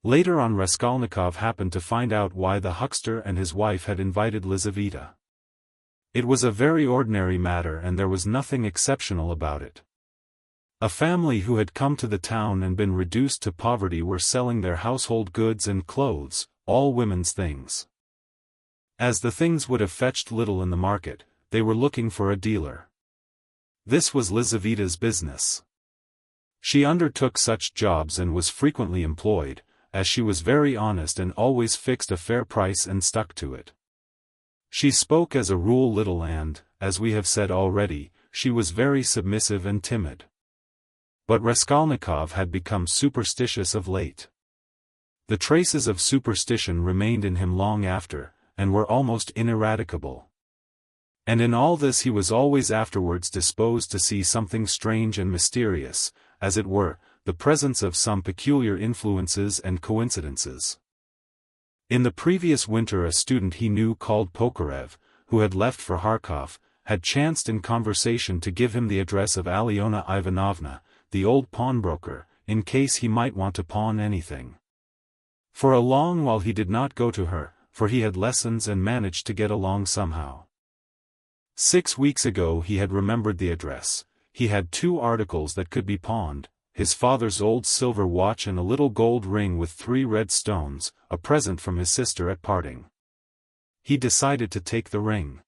Later on Raskolnikov happened to find out why the huckster and his wife had invited Lizaveta. It was a very ordinary matter and there was nothing exceptional about it. A family who had come to the town and been reduced to poverty were selling their household goods and clothes, all women's things. As the things would have fetched little in the market, they were looking for a dealer. This was Lizaveta's business. She undertook such jobs and was frequently employed, as she was very honest and always fixed a fair price and stuck to it. She spoke as a rule little and, as we have said already, she was very submissive and timid. But Raskolnikov had become superstitious of late. The traces of superstition remained in him long after, and were almost ineradicable. And in all this he was always afterwards disposed to see something strange and mysterious, as it were, the presence of some peculiar influences and coincidences. In the previous winter a student he knew called Pokarev, who had left for Kharkov, had chanced in conversation to give him the address of Alyona Ivanovna, the old pawnbroker, in case he might want to pawn anything. For a long while he did not go to her, for he had lessons and managed to get along somehow. 6 weeks ago he had remembered the address. He had 2 articles that could be pawned, his father's old silver watch and a little gold ring with 3 red stones, a present from his sister at parting. He decided to take the ring.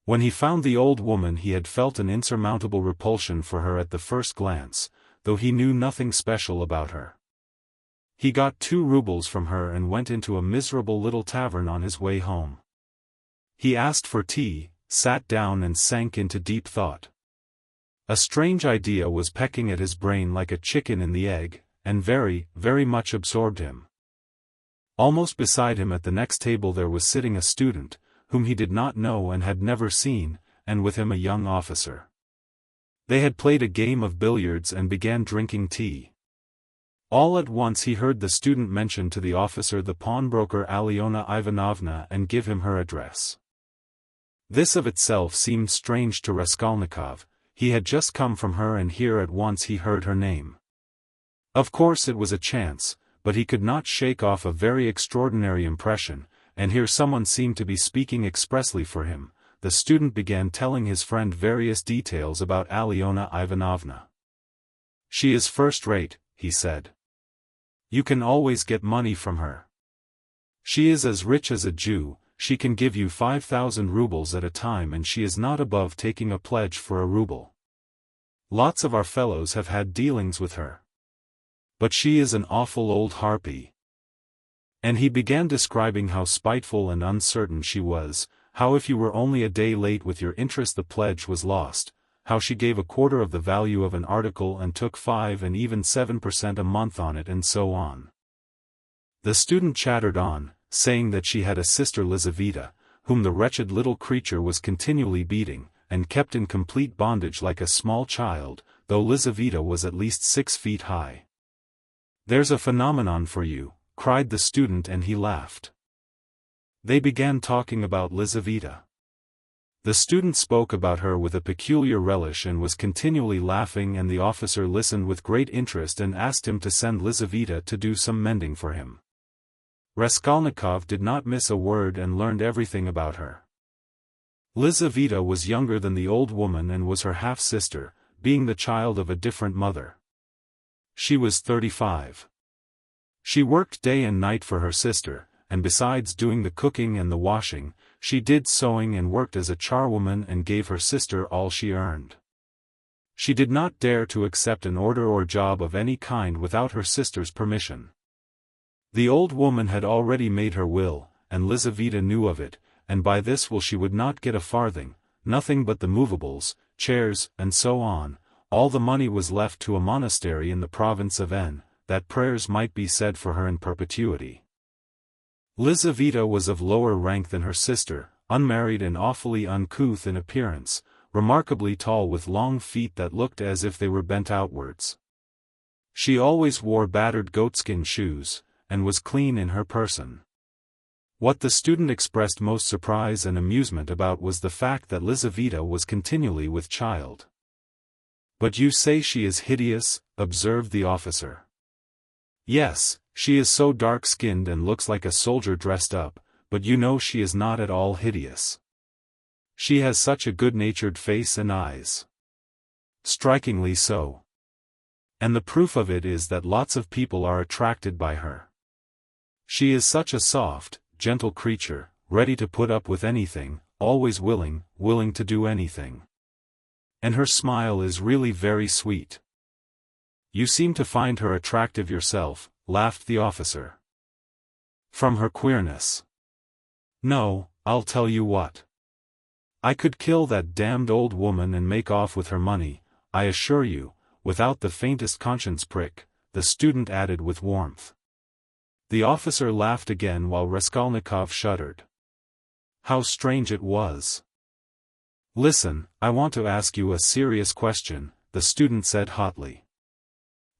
When he found the old woman he had felt an insurmountable repulsion for her at the first glance, though he knew nothing special about her. He got 2 rubles from her and went into a miserable little tavern on his way home. He asked for tea, sat down and sank into deep thought. A strange idea was pecking at his brain like a chicken in the egg, and very, very much absorbed him. Almost beside him at the next table there was sitting a student, whom he did not know and had never seen, and with him a young officer. They had played a game of billiards and began drinking tea. All at once he heard the student mention to the officer the pawnbroker Alyona Ivanovna and give him her address. This of itself seemed strange to Raskolnikov. He had just come from her and here at once he heard her name. Of course it was a chance, but he could not shake off a very extraordinary impression, and here someone seemed to be speaking expressly for him. The student began telling his friend various details about Alyona Ivanovna. "She is first-rate," he said. "You can always get money from her. She is as rich as a Jew, she can give you 5,000 rubles at a time and she is not above taking a pledge for a ruble. Lots of our fellows have had dealings with her. But she is an awful old harpy." And he began describing how spiteful and uncertain she was, how if you were only a day late with your interest the pledge was lost, how she gave a quarter of the value of an article and took 5 and even 7% a month on it and so on. The student chattered on, saying that she had a sister Lizaveta, whom the wretched little creature was continually beating, and kept in complete bondage like a small child, though Lizaveta was at least 6 feet high. "There's a phenomenon for you," cried the student and he laughed. They began talking about Lizaveta. The student spoke about her with a peculiar relish and was continually laughing and the officer listened with great interest and asked him to send Lizaveta to do some mending for him. Raskolnikov did not miss a word and learned everything about her. Lizaveta was younger than the old woman and was her half-sister, being the child of a different mother. She was 35. She worked day and night for her sister, and besides doing the cooking and the washing, she did sewing and worked as a charwoman and gave her sister all she earned. She did not dare to accept an order or job of any kind without her sister's permission. The old woman had already made her will, and Lizaveta knew of it, and by this will she would not get a farthing, nothing but the movables, chairs, and so on. All the money was left to a monastery in the province of N, that prayers might be said for her in perpetuity. Lizaveta was of lower rank than her sister, unmarried and awfully uncouth in appearance, remarkably tall with long feet that looked as if they were bent outwards. She always wore battered goatskin shoes, and was clean in her person. What the student expressed most surprise and amusement about was the fact that Lizaveta was continually with child. "But you say she is hideous," observed the officer. "Yes, She is so dark-skinned and looks like a soldier dressed up, but you know she is not at all hideous. She has such a good-natured face and eyes. Strikingly so. And the proof of it is that lots of people are attracted by her. She is such a soft, gentle creature, ready to put up with anything, always willing to do anything. And her smile is really very sweet. You seem to find her attractive yourself, laughed the officer. From her queerness. No, I'll tell you what. I could kill that damned old woman and make off with her money, I assure you, without the faintest conscience prick, the student added with warmth. The officer laughed again while Raskolnikov shuddered. How strange it was. Listen, I want to ask you a serious question, the student said hotly.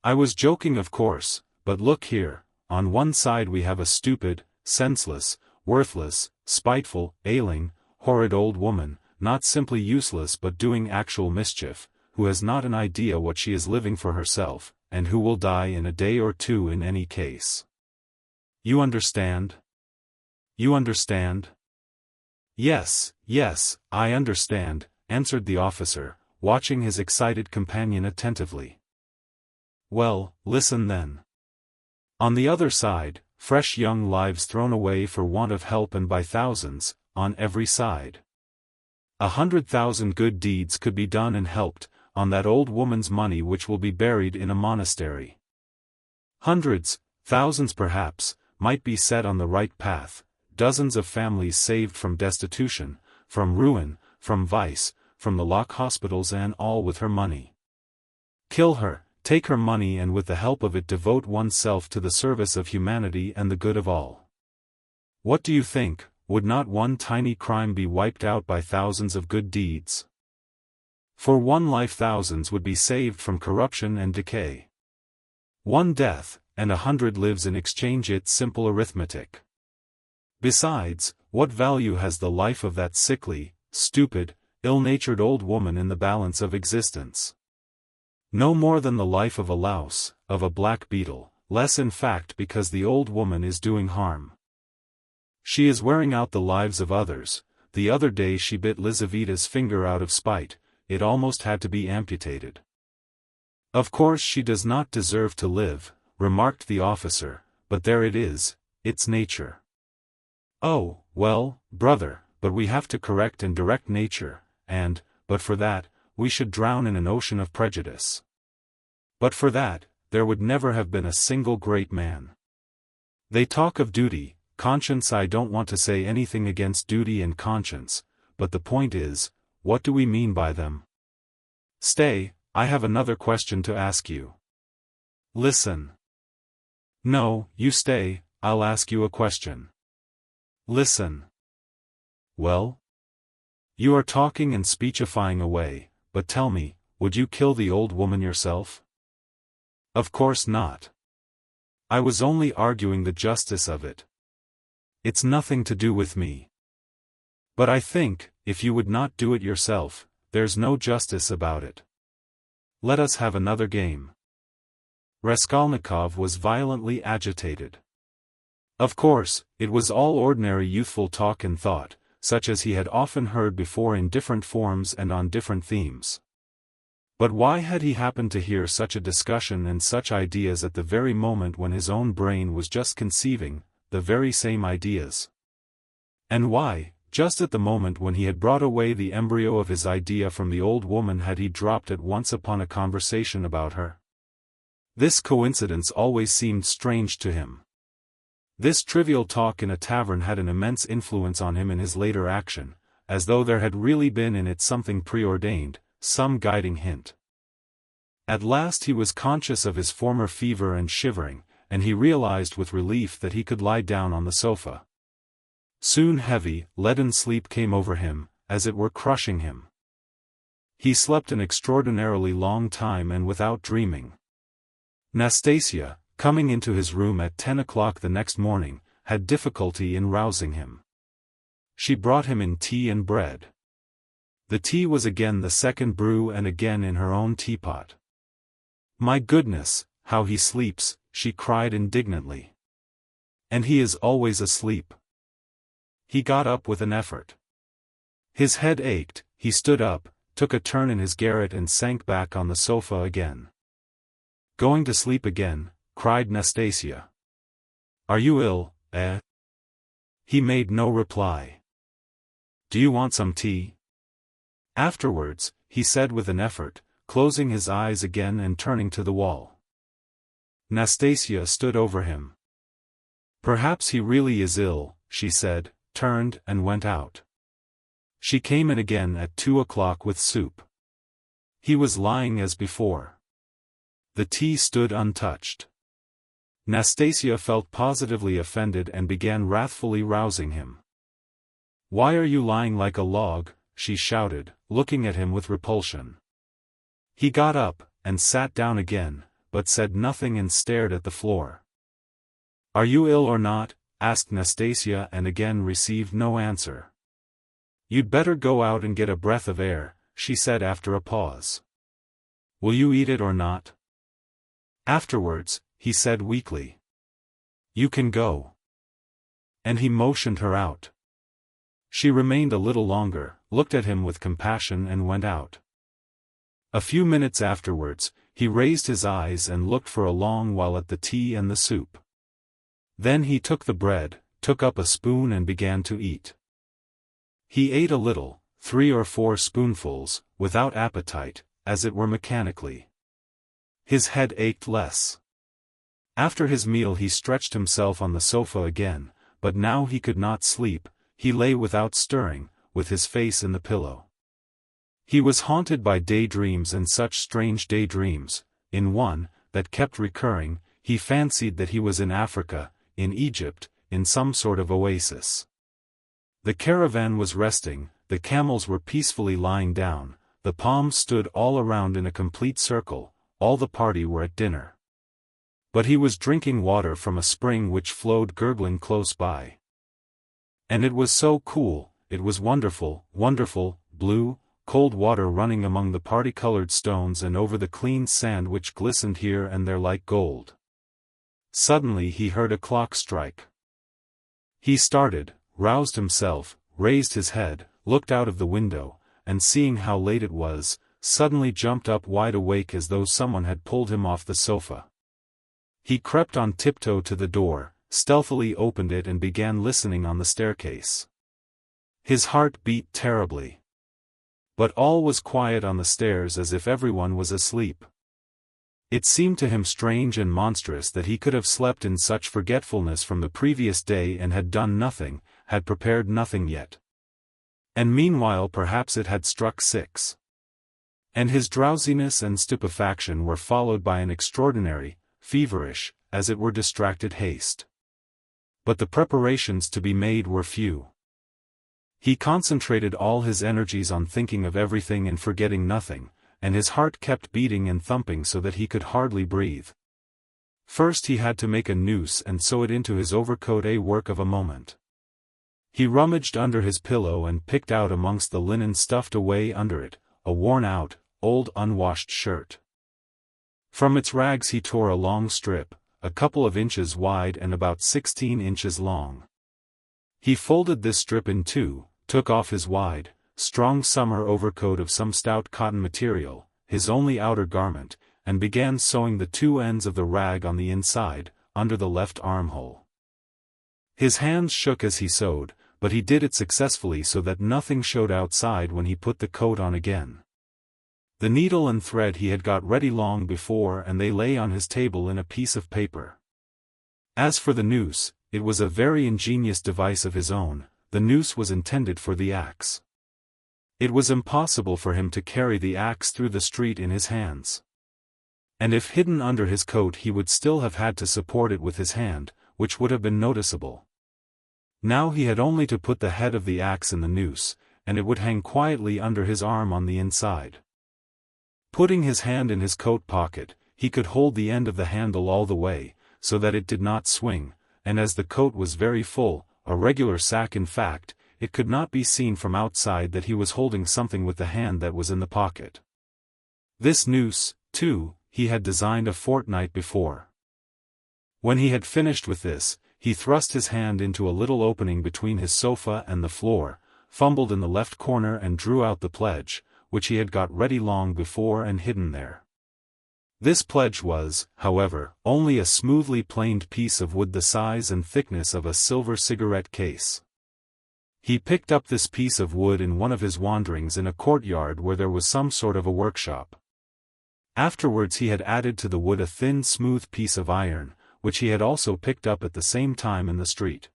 I was joking of course, but look here, on one side we have a stupid, senseless, worthless, spiteful, ailing, horrid old woman, not simply useless but doing actual mischief, who has not an idea what she is living for herself, and who will die in a day or two in any case. You understand? You understand? Yes, I understand, answered the officer, watching his excited companion attentively. Well, listen then. On the other side, fresh young lives thrown away for want of help and by thousands, on every side. 100,000 good deeds could be done and helped, on that old woman's money which will be buried in a monastery. Hundreds, thousands perhaps, might be set on the right path, dozens of families saved from destitution, from ruin, from vice, from the lock hospitals, and all with her money. Kill her, take her money, and with the help of it devote oneself to the service of humanity and the good of all. What do you think, would not one tiny crime be wiped out by thousands of good deeds? For one life thousands would be saved from corruption and decay. One death, and 100 lives in exchange. It's simple arithmetic. Besides, what value has the life of that sickly, stupid, ill-natured old woman in the balance of existence? No more than the life of a louse, of a black beetle, less in fact because the old woman is doing harm. She is wearing out the lives of others. The other day she bit Lizaveta's finger out of spite, it almost had to be amputated. Of course she does not deserve to live, remarked the officer, but there it is, it's nature. Oh, well, brother, but we have to correct and direct nature, and, but for that, we should drown in an ocean of prejudice. But for that, there would never have been a single great man. They talk of duty, conscience. I don't want to say anything against duty and conscience, but the point is, what do we mean by them? Stay, I have another question to ask you. Listen. No, you stay, I'll ask you a question. Listen. Well? You are talking and speechifying away, but tell me, would you kill the old woman yourself? Of course not. I was only arguing the justice of it. It's nothing to do with me. But I think, if you would not do it yourself, there's no justice about it. Let us have another game. Raskolnikov was violently agitated. Of course, it was all ordinary youthful talk and thought, such as he had often heard before in different forms and on different themes. But why had he happened to hear such a discussion and such ideas at the very moment when his own brain was just conceiving the very same ideas? And why, just at the moment when he had brought away the embryo of his idea from the old woman, had he dropped at once upon a conversation about her? This coincidence always seemed strange to him. This trivial talk in a tavern had an immense influence on him in his later action, as though there had really been in it something preordained, some guiding hint. At last he was conscious of his former fever and shivering, and he realized with relief that he could lie down on the sofa. Soon heavy, leaden sleep came over him, as it were crushing him. He slept an extraordinarily long time and without dreaming. Nastasia, coming into his room at 10 o'clock the next morning, had difficulty in rousing him. She brought him in tea and bread. The tea was again the second brew and again in her own teapot. My goodness, how he sleeps, she cried indignantly. And he is always asleep. He got up with an effort. His head ached, he stood up, took a turn in his garret and sank back on the sofa again. Going to sleep again, cried Nastasia. Are you ill, eh? He made no reply. Do you want some tea? Afterwards, he said with an effort, closing his eyes again and turning to the wall. Nastasia stood over him. Perhaps he really is ill, she said, turned and went out. She came in again at 2 o'clock with soup. He was lying as before. The tea stood untouched. Nastasia felt positively offended and began wrathfully rousing him. Why are you lying like a log? She shouted, looking at him with repulsion. He got up, and sat down again, but said nothing and stared at the floor. Are you ill or not? Asked Nastasia and again received no answer. You'd better go out and get a breath of air, she said after a pause. Will you eat it or not? Afterwards, he said weakly. You can go. And he motioned her out. She remained a little longer, looked at him with compassion and went out. A few minutes afterwards, he raised his eyes and looked for a long while at the tea and the soup. Then he took the bread, took up a spoon and began to eat. He ate a little, 3 or 4 spoonfuls, without appetite, as it were mechanically. His head ached less. After his meal he stretched himself on the sofa again, but now he could not sleep, he lay without stirring, with his face in the pillow. He was haunted by daydreams and such strange daydreams. In one, that kept recurring, he fancied that he was in Africa, in Egypt, in some sort of oasis. The caravan was resting, the camels were peacefully lying down, the palms stood all around in a complete circle, all the party were at dinner. But he was drinking water from a spring which flowed gurgling close by. And it was so cool, it was wonderful, wonderful, blue, cold water running among the party-colored stones and over the clean sand which glistened here and there like gold. Suddenly he heard a clock strike. He started, roused himself, raised his head, looked out of the window, and seeing how late it was, suddenly jumped up wide awake as though someone had pulled him off the sofa. He crept on tiptoe to the door, stealthily opened it and began listening on the staircase. His heart beat terribly. But all was quiet on the stairs as if everyone was asleep. It seemed to him strange and monstrous that he could have slept in such forgetfulness from the previous day and had done nothing, had prepared nothing yet. And meanwhile perhaps it had struck 6. And his drowsiness and stupefaction were followed by an extraordinary, feverish, as it were distracted haste. But the preparations to be made were few. He concentrated all his energies on thinking of everything and forgetting nothing, and his heart kept beating and thumping so that he could hardly breathe. First he had to make a noose and sew it into his overcoat, a work of a moment. He rummaged under his pillow and picked out amongst the linen stuffed away under it, a worn-out, old unwashed shirt. From its rags he tore a long strip, a couple of inches wide and about 16 inches long. He folded this strip in 2, took off his wide, strong summer overcoat of some stout cotton material, his only outer garment, and began sewing the 2 ends of the rag on the inside, under the left armhole. His hands shook as he sewed, but he did it successfully so that nothing showed outside when he put the coat on again. The needle and thread he had got ready long before and they lay on his table in a piece of paper. As for the noose, it was a very ingenious device of his own. The noose was intended for the axe. It was impossible for him to carry the axe through the street in his hands. And if hidden under his coat he would still have had to support it with his hand, which would have been noticeable. Now he had only to put the head of the axe in the noose, and it would hang quietly under his arm on the inside. Putting his hand in his coat pocket, he could hold the end of the handle all the way, so that it did not swing, and as the coat was very full, a regular sack in fact, it could not be seen from outside that he was holding something with the hand that was in the pocket. This noose, too, he had designed a fortnight before. When he had finished with this, he thrust his hand into a little opening between his sofa and the floor, fumbled in the left corner and drew out the pledge, which he had got ready long before and hidden there. This pledge was, however, only a smoothly planed piece of wood the size and thickness of a silver cigarette case. He picked up this piece of wood in one of his wanderings in a courtyard where there was some sort of a workshop. Afterwards he had added to the wood a thin smooth piece of iron, which he had also picked up at the same time in the street.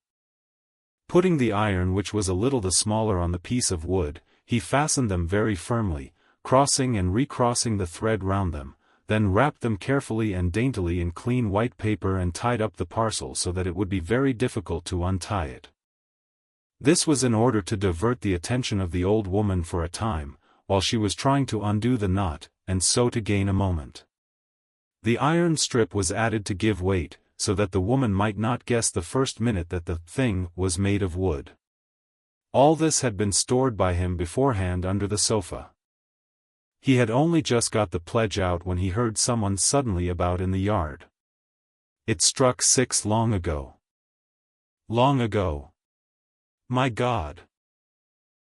Putting the iron, which was a little the smaller, on the piece of wood, he fastened them very firmly, crossing and recrossing the thread round them, then wrapped them carefully and daintily in clean white paper and tied up the parcel so that it would be very difficult to untie it. This was in order to divert the attention of the old woman for a time, while she was trying to undo the knot, and so to gain a moment. The iron strip was added to give weight, so that the woman might not guess the first minute that the thing was made of wood. All this had been stored by him beforehand under the sofa. He had only just got the pledge out when he heard someone suddenly about in the yard. It struck 6 long ago. Long ago. My God!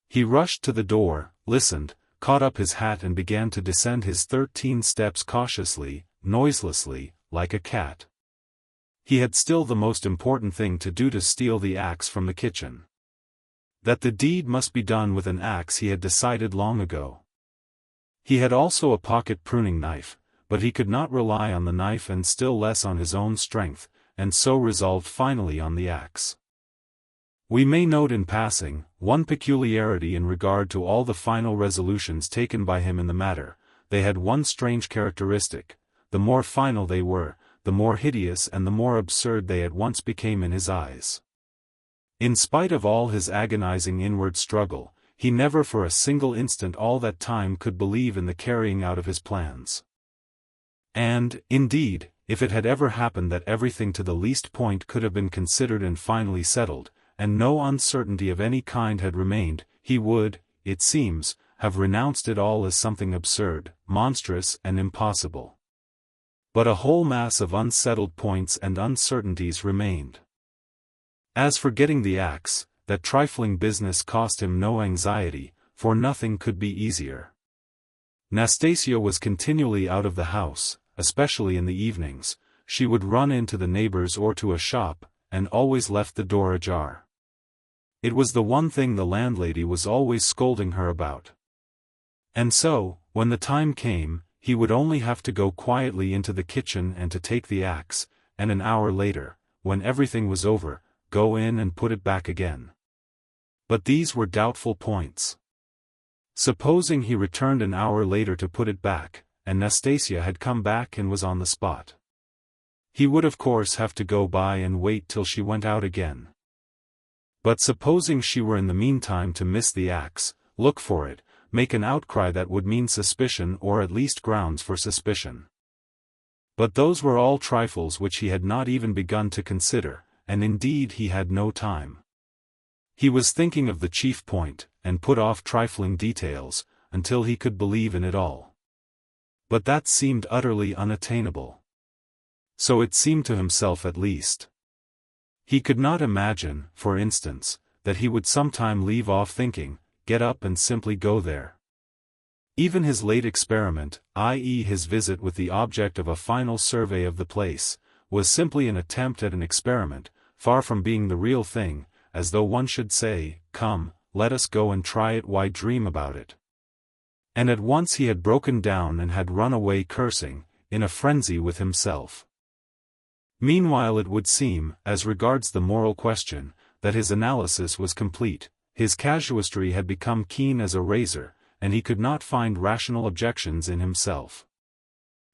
He rushed to the door, listened, caught up his hat and began to descend his 13 steps cautiously, noiselessly, like a cat. He had still the most important thing to do: to steal the axe from the kitchen. That the deed must be done with an axe he had decided long ago. He had also a pocket pruning knife, but he could not rely on the knife and still less on his own strength, and so resolved finally on the axe. We may note in passing, one peculiarity in regard to all the final resolutions taken by him in the matter: they had one strange characteristic: the more final they were, the more hideous and the more absurd they at once became in his eyes. In spite of all his agonizing inward struggle, he never for a single instant all that time could believe in the carrying out of his plans. And, indeed, if it had ever happened that everything to the least point could have been considered and finally settled, and no uncertainty of any kind had remained, he would, it seems, have renounced it all as something absurd, monstrous and impossible. But a whole mass of unsettled points and uncertainties remained. As for getting the axe, that trifling business cost him no anxiety, for nothing could be easier. Nastasia was continually out of the house, especially in the evenings. She would run into the neighbors or to a shop, and always left the door ajar. It was the one thing the landlady was always scolding her about. And so, when the time came, he would only have to go quietly into the kitchen and to take the axe, and an hour later, when everything was over, go in and put it back again. But these were doubtful points. Supposing he returned an hour later to put it back, and Nastasia had come back and was on the spot. He would of course have to go by and wait till she went out again. But supposing she were in the meantime to miss the axe, look for it, make an outcry that would mean suspicion or at least grounds for suspicion. But those were all trifles which he had not even begun to consider, and indeed he had no time. He was thinking of the chief point, and put off trifling details, until he could believe in it all. But that seemed utterly unattainable. So it seemed to himself at least. He could not imagine, for instance, that he would sometime leave off thinking, get up and simply go there. Even his late experiment, i.e. his visit with the object of a final survey of the place, was simply an attempt at an experiment, far from being the real thing, as though one should say, "Come, let us go and try it, why dream about it?" And at once he had broken down and had run away cursing, in a frenzy with himself. Meanwhile it would seem, as regards the moral question, that his analysis was complete. His casuistry had become keen as a razor, and he could not find rational objections in himself.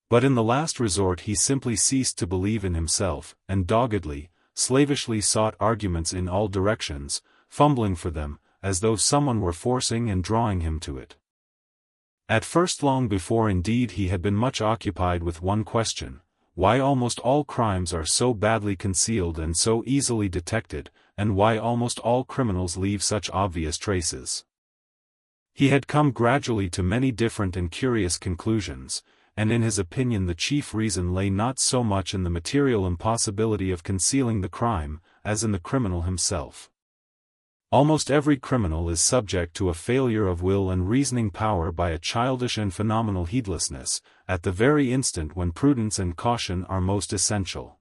But in the last resort he simply ceased to believe in himself, and doggedly, slavishly sought arguments in all directions, fumbling for them, as though someone were forcing and drawing him to it. At first, long before indeed, he had been much occupied with one question: why almost all crimes are so badly concealed and so easily detected, and why almost all criminals leave such obvious traces. He had come gradually to many different and curious conclusions, and in his opinion the chief reason lay not so much in the material impossibility of concealing the crime, as in the criminal himself. Almost every criminal is subject to a failure of will and reasoning power by a childish and phenomenal heedlessness, at the very instant when prudence and caution are most essential.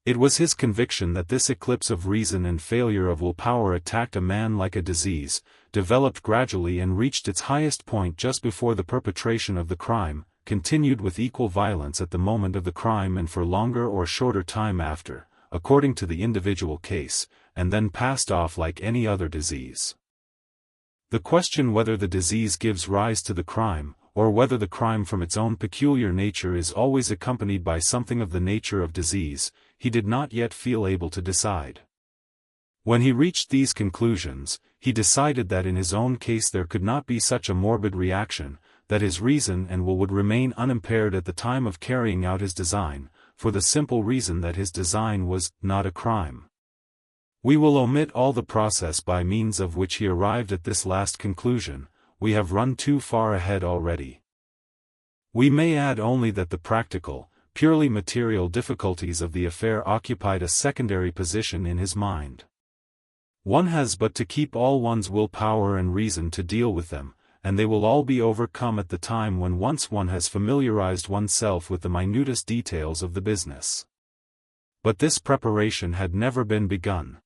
It was his conviction that this eclipse of reason and failure of will power attacked a man like a disease, developed gradually and reached its highest point just before the perpetration of the crime, continued with equal violence at the moment of the crime and for longer or shorter time after, according to the individual case, and then passed off like any other disease. The question whether the disease gives rise to the crime, or whether the crime from its own peculiar nature is always accompanied by something of the nature of disease, he did not yet feel able to decide. When he reached these conclusions, he decided that in his own case there could not be such a morbid reaction, that his reason and will would remain unimpaired at the time of carrying out his design, for the simple reason that his design was not a crime. We will omit all the process by means of which he arrived at this last conclusion. We have run too far ahead already. We may add only that the practical, purely material difficulties of the affair occupied a secondary position in his mind. One has but to keep all one's will power and reason to deal with them, and they will all be overcome at the time when once one has familiarized oneself with the minutest details of the business. But this preparation had never been begun.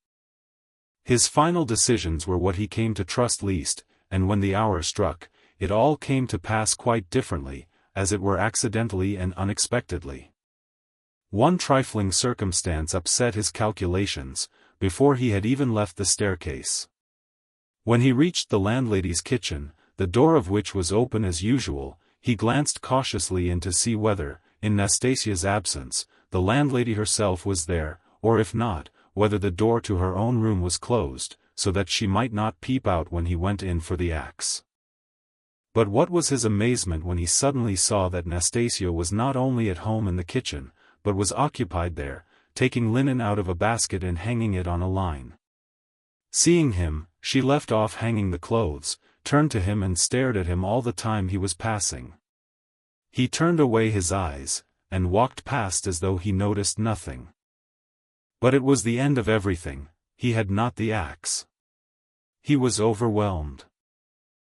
His final decisions were what he came to trust least, and when the hour struck, it all came to pass quite differently, as it were accidentally and unexpectedly. One trifling circumstance upset his calculations, before he had even left the staircase. When he reached the landlady's kitchen, the door of which was open as usual, he glanced cautiously in to see whether, in Nastasia's absence, the landlady herself was there, or if not, whether the door to her own room was closed, so that she might not peep out when he went in for the axe. But what was his amazement when he suddenly saw that Nastasia was not only at home in the kitchen, but was occupied there, taking linen out of a basket and hanging it on a line. Seeing him, she left off hanging the clothes, turned to him and stared at him all the time he was passing. He turned away his eyes, and walked past as though he noticed nothing. But it was the end of everything, he had not the axe. He was overwhelmed.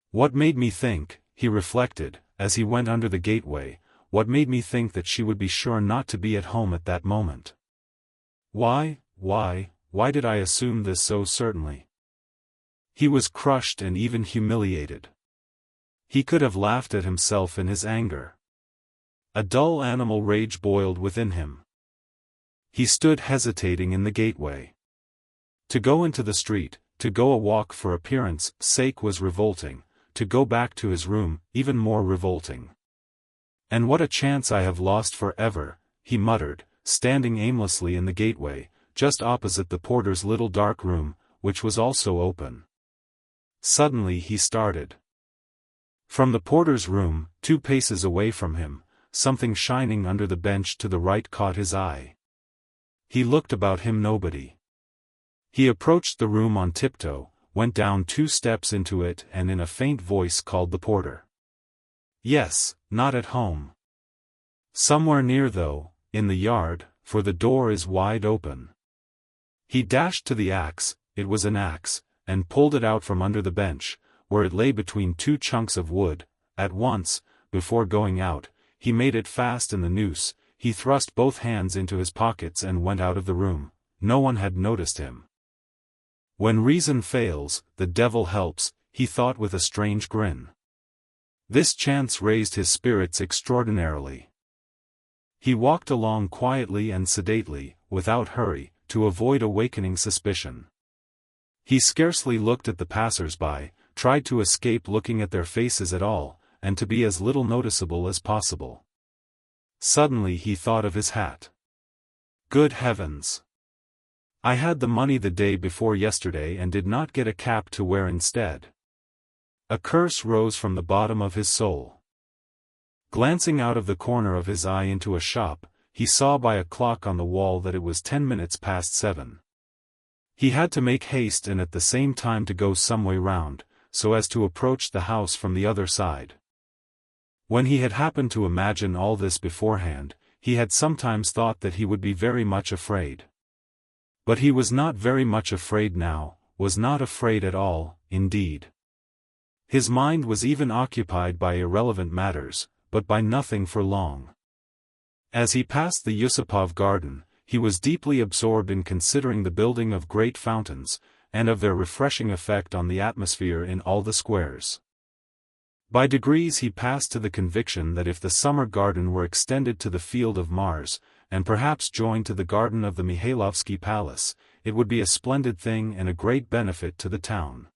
What made me think, he reflected, as he went under the gateway, what made me think that she would be sure not to be at home at that moment? Why did I assume this so certainly? He was crushed and even humiliated. He could have laughed at himself in his anger. A dull animal rage boiled within him. He stood hesitating in the gateway. To go into the street, to go a walk for appearance sake was revolting, to go back to his room, even more revolting. And what a chance I have lost for ever, he muttered, standing aimlessly in the gateway, just opposite the porter's little dark room, which was also open. Suddenly he started. From the porter's room, 2 paces away from him, something shining under the bench to the right caught his eye. He looked about him, nobody. He approached the room on tiptoe, went down 2 steps into it and in a faint voice called the porter. Yes, not at home. Somewhere near though, in the yard, for the door is wide open. He dashed to the axe, it was an axe, and pulled it out from under the bench, where it lay between 2 chunks of wood. At once, before going out, he made it fast in the noose. He thrust both hands into his pockets and went out of the room. No one had noticed him. When reason fails, the devil helps, he thought with a strange grin. This chance raised his spirits extraordinarily. He walked along quietly and sedately, without hurry, to avoid awakening suspicion. He scarcely looked at the passers-by, tried to escape looking at their faces at all, and to be as little noticeable as possible. Suddenly he thought of his hat. Good heavens! I had the money the day before yesterday and did not get a cap to wear instead. A curse rose from the bottom of his soul. Glancing out of the corner of his eye into a shop, he saw by a clock on the wall that it was 10 minutes past 7. He had to make haste and at the same time to go some way round, so as to approach the house from the other side. When he had happened to imagine all this beforehand, he had sometimes thought that he would be very much afraid. But he was not very much afraid now, was not afraid at all, indeed. His mind was even occupied by irrelevant matters, but by nothing for long. As he passed the Yusupov garden, he was deeply absorbed in considering the building of great fountains, and of their refreshing effect on the atmosphere in all the squares. By degrees he passed to the conviction that if the summer garden were extended to the Field of Mars, and perhaps joined to the garden of the Mihailovsky Palace, it would be a splendid thing and a great benefit to the town.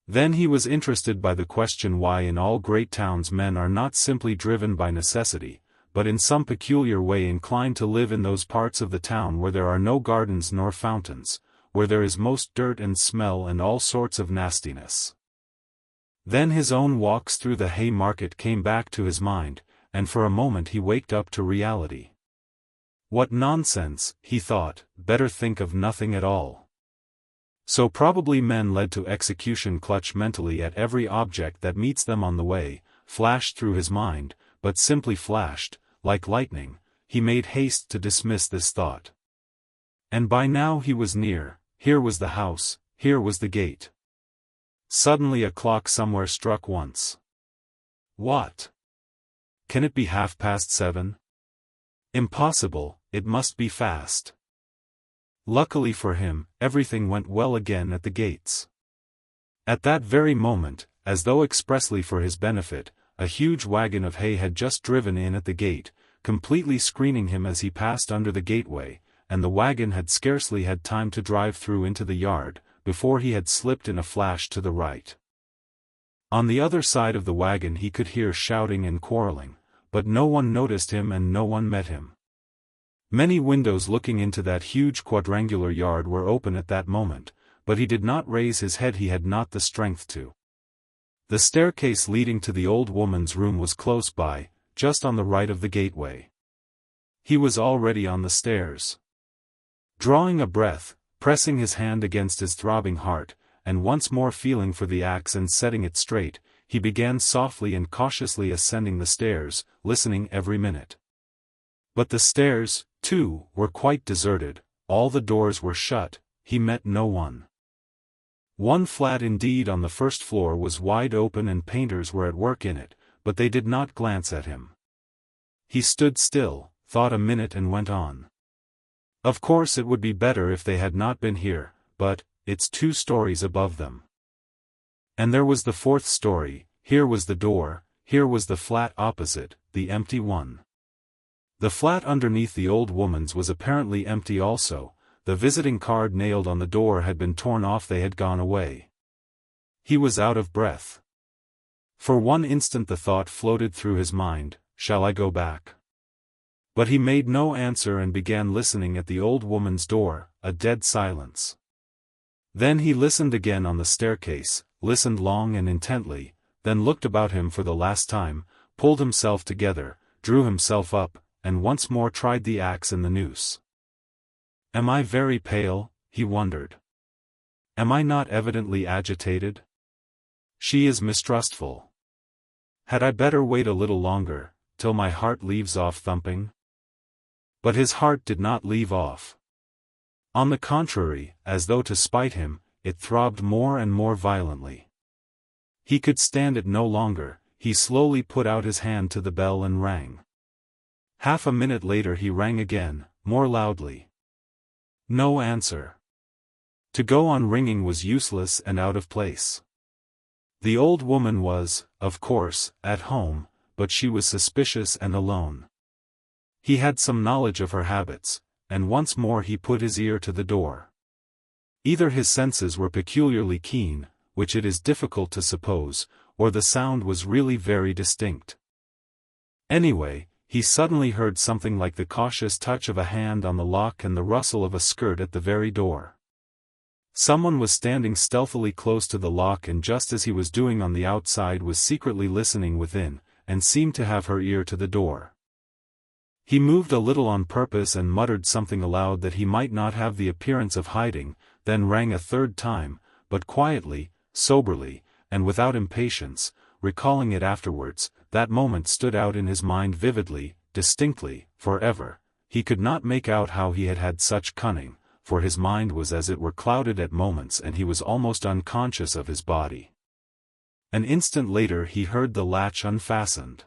Then he was interested by the question why in all great towns men are not simply driven by necessity, but in some peculiar way inclined to live in those parts of the town where there are no gardens nor fountains, where there is most dirt and smell and all sorts of nastiness. Then his own walks through the hay market came back to his mind, and for a moment he waked up to reality. What nonsense, he thought, better think of nothing at all. So probably men led to execution clutch mentally at every object that meets them on the way, flashed through his mind, but simply flashed, like lightning. He made haste to dismiss this thought. And by now he was near, here was the house, here was the gate. Suddenly a clock somewhere struck once. What? Can it be 7:30? Impossible, it must be fast. Luckily for him, everything went well again at the gates. At that very moment, as though expressly for his benefit, a huge wagon of hay had just driven in at the gate, completely screening him as he passed under the gateway, and the wagon had scarcely had time to drive through into the yard, before he had slipped in a flash to the right. On the other side of the wagon he could hear shouting and quarreling, but no one noticed him and no one met him. Many windows looking into that huge quadrangular yard were open at that moment, but he did not raise his head, he had not the strength to. The staircase leading to the old woman's room was close by, just on the right of the gateway. He was already on the stairs. Drawing a breath, pressing his hand against his throbbing heart, and once more feeling for the axe and setting it straight, he began softly and cautiously ascending the stairs, listening every minute. But the stairs, too, were quite deserted, all the doors were shut, he met no one. One flat indeed on the first floor was wide open and painters were at work in it, but they did not glance at him. He stood still, thought a minute and went on. Of course it would be better if they had not been here, but, it's 2 stories above them. And there was the 4th story, here was the door, here was the flat opposite, the empty one. The flat underneath the old woman's was apparently empty also, the visiting card nailed on the door had been torn off, they had gone away. He was out of breath. For one instant the thought floated through his mind, shall I go back? But he made no answer and began listening at the old woman's door, a dead silence. Then he listened again on the staircase, listened long and intently, then looked about him for the last time, pulled himself together, drew himself up, and once more tried the axe and the noose. Am I very pale? He wondered. Am I not evidently agitated? She is mistrustful. Had I better wait a little longer, till my heart leaves off thumping? But his heart did not leave off. On the contrary, as though to spite him, it throbbed more and more violently. He could stand it no longer, he slowly put out his hand to the bell and rang. Half a minute later he rang again, more loudly. No answer. To go on ringing was useless and out of place. The old woman was, of course, at home, but she was suspicious and alone. He had some knowledge of her habits, and once more he put his ear to the door. Either his senses were peculiarly keen, which it is difficult to suppose, or the sound was really very distinct. Anyway, he suddenly heard something like the cautious touch of a hand on the lock and the rustle of a skirt at the very door. Someone was standing stealthily close to the lock, and just as he was doing on the outside was secretly listening within, and seemed to have her ear to the door. He moved a little on purpose and muttered something aloud that he might not have the appearance of hiding, then rang a 3rd time, but quietly, soberly, and without impatience, recalling it afterwards, that moment stood out in his mind vividly, distinctly, forever. He could not make out how he had had such cunning, for his mind was as it were clouded at moments and he was almost unconscious of his body. An instant later he heard the latch unfastened.